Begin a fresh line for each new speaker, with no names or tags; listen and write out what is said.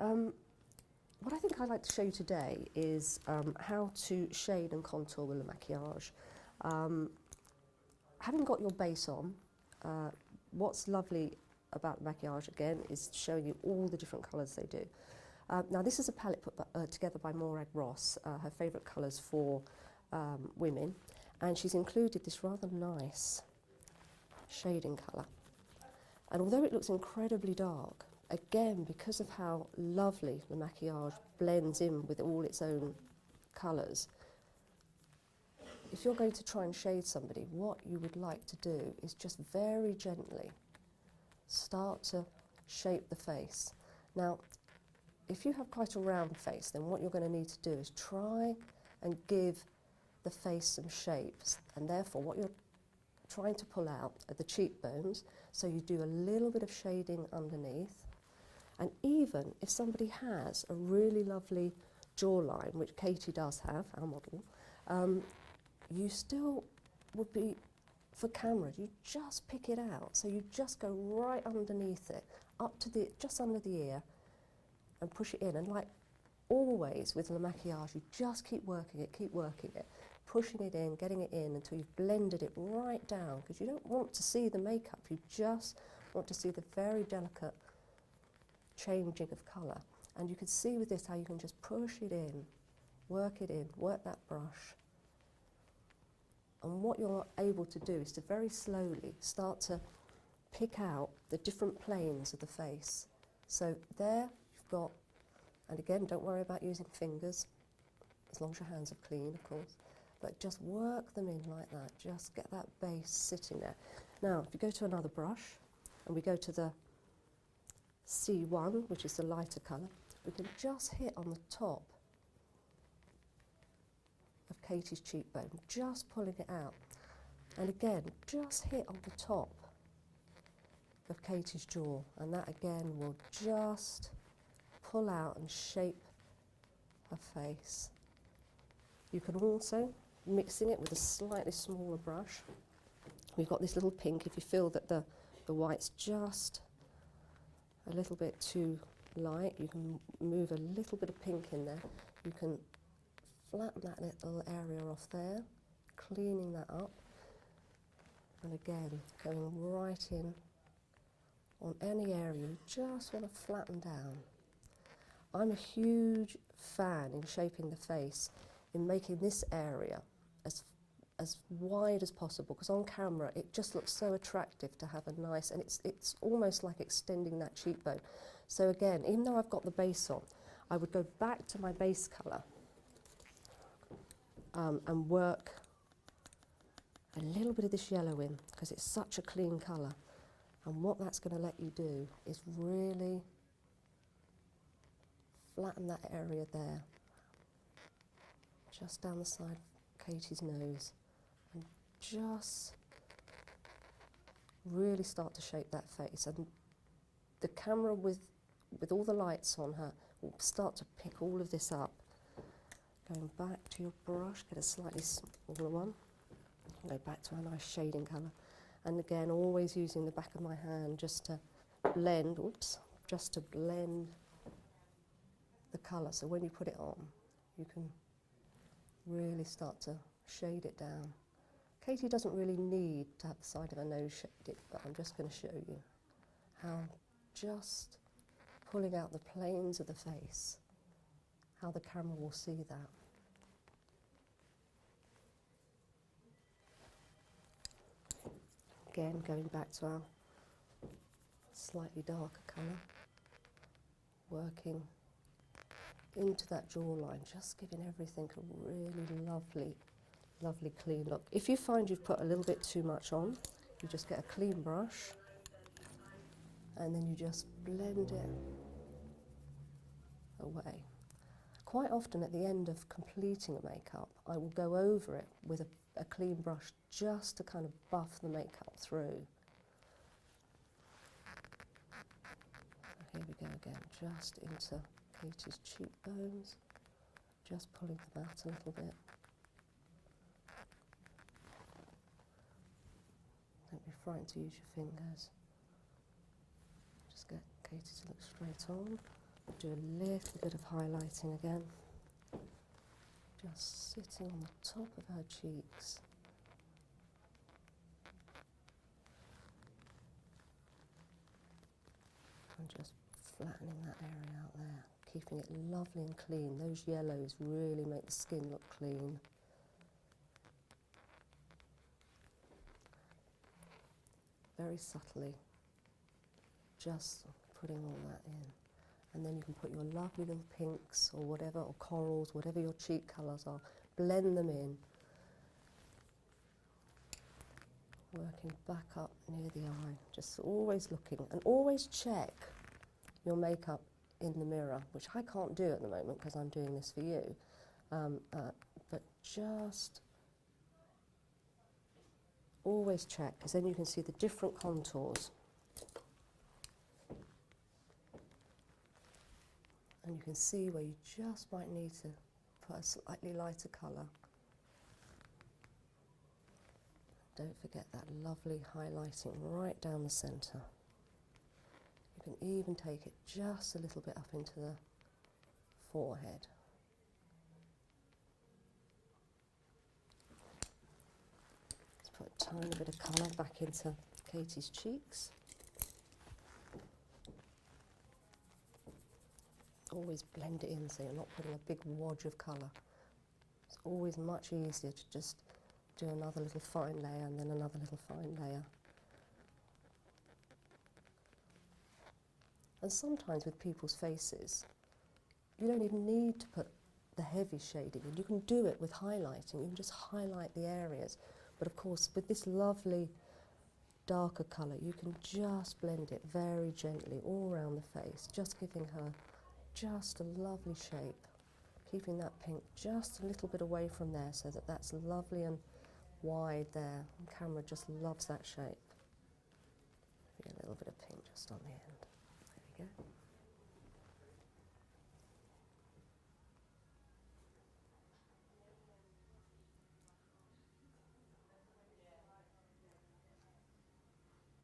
What I think I'd like to show you today is how to shade and contour with the maquillage. Having got your base on, what's lovely about the maquillage again is showing you all the different colours they do. Now this is a palette put together by Morag, her favourite colours for women, and she's included this rather nice shading colour. And although it looks incredibly dark, again, because of how lovely the maquillage blends in with all its own colours, if you're going to try and shade somebody, what you would like to do is just very gently start to shape the face. Now, if you have quite a round face, then what you're going to need to do is try and give the face some shapes, and therefore what you're trying to pull out are the cheekbones, so you do a little bit of shading underneath. And even if somebody has a really lovely jawline, which Katie does have, our model, you still would be, for camera, you just pick it out. So you just go right underneath it, up to just under the ear, and push it in. And like always with the maquillage, you just keep working it, pushing it in, getting it in until you've blended it right down, because you don't want to see the makeup, you just want to see the very delicate changing of colour. And you can see with this how you can just push it in, work that brush. And what you're able to do is to very slowly start to pick out the different planes of the face. So there you've got, and again, don't worry about using fingers, as long as your hands are clean, of course, but just work them in like that, just get that base sitting there. Now, if you go to another brush, and we go to the C1, which is the lighter colour, we can just hit on the top of Katie's cheekbone, just pulling it out. And again, just hit on the top of Katie's jaw, and that again will just pull out and shape her face. You can also, mixing it with a slightly smaller brush, we've got this little pink. If you feel that the white's just a little bit too light, you can move a little bit of pink in there. You can flatten that little area off there, cleaning that up, and again going right in on any area you just want to flatten down. I'm a huge fan in shaping the face, in making this area as wide as possible, because on camera it just looks so attractive to have a nice, and it's almost like extending that cheekbone. So again, even though I've got the base on, I would go back to my base colour and work a little bit of this yellow in, because it's such a clean colour. And what that's going to let you do is really flatten that area there, just down the side of Katie's nose, and just really start to shape that face. And the camera with all the lights on her will start to pick all of this up. Going back to your brush, get a slightly smaller one, go back to a nice shading colour, and again always using the back of my hand just to blend, just to blend the colour. So when you put it on, you can really start to shade it down. Katie doesn't really need to have the side of her nose shaded, but I'm just going to show you how just pulling out the planes of the face, how the camera will see that. Again, going back to our slightly darker colour, working into that jawline, just giving everything a really lovely clean look. If you find you've put a little bit too much on, you just get a clean brush and then you just blend it away. Quite often at the end of completing a makeup, I will go over it with a clean brush just to kind of buff the makeup through. Here we go again, just into Katie's cheekbones, just pulling them out a little bit. Don't be frightened to use your fingers. Just get Katie to look straight on. Do a little bit of highlighting again. Just sitting on the top of her cheeks. And just flattening that area out there, keeping it lovely and clean. Those yellows really make the skin look clean. Very subtly, just putting all that in. And then you can put your lovely little pinks or whatever, or corals, whatever your cheek colours are, blend them in. Working back up near the eye, just always looking, and always check your makeup in the mirror, which I can't do at the moment because I'm doing this for you, but just always check, because then you can see the different contours. And you can see where you just might need to put a slightly lighter colour. Don't forget that lovely highlighting right down the centre. You can even take it just a little bit up into the forehead. Let's put a tiny bit of colour back into Katie's cheeks. Always blend it in so you're not putting a big wodge of colour. It's always much easier to just do another little fine layer and then another little fine layer. And sometimes with people's faces, you don't even need to put the heavy shading in. You can do it with highlighting. You can just highlight the areas. But of course, with this lovely darker colour, you can just blend it very gently all around the face, just giving her just a lovely shape, keeping that pink just a little bit away from there so that that's lovely and wide there. The camera just loves that shape. Maybe a little bit of pink just on the end. There we go.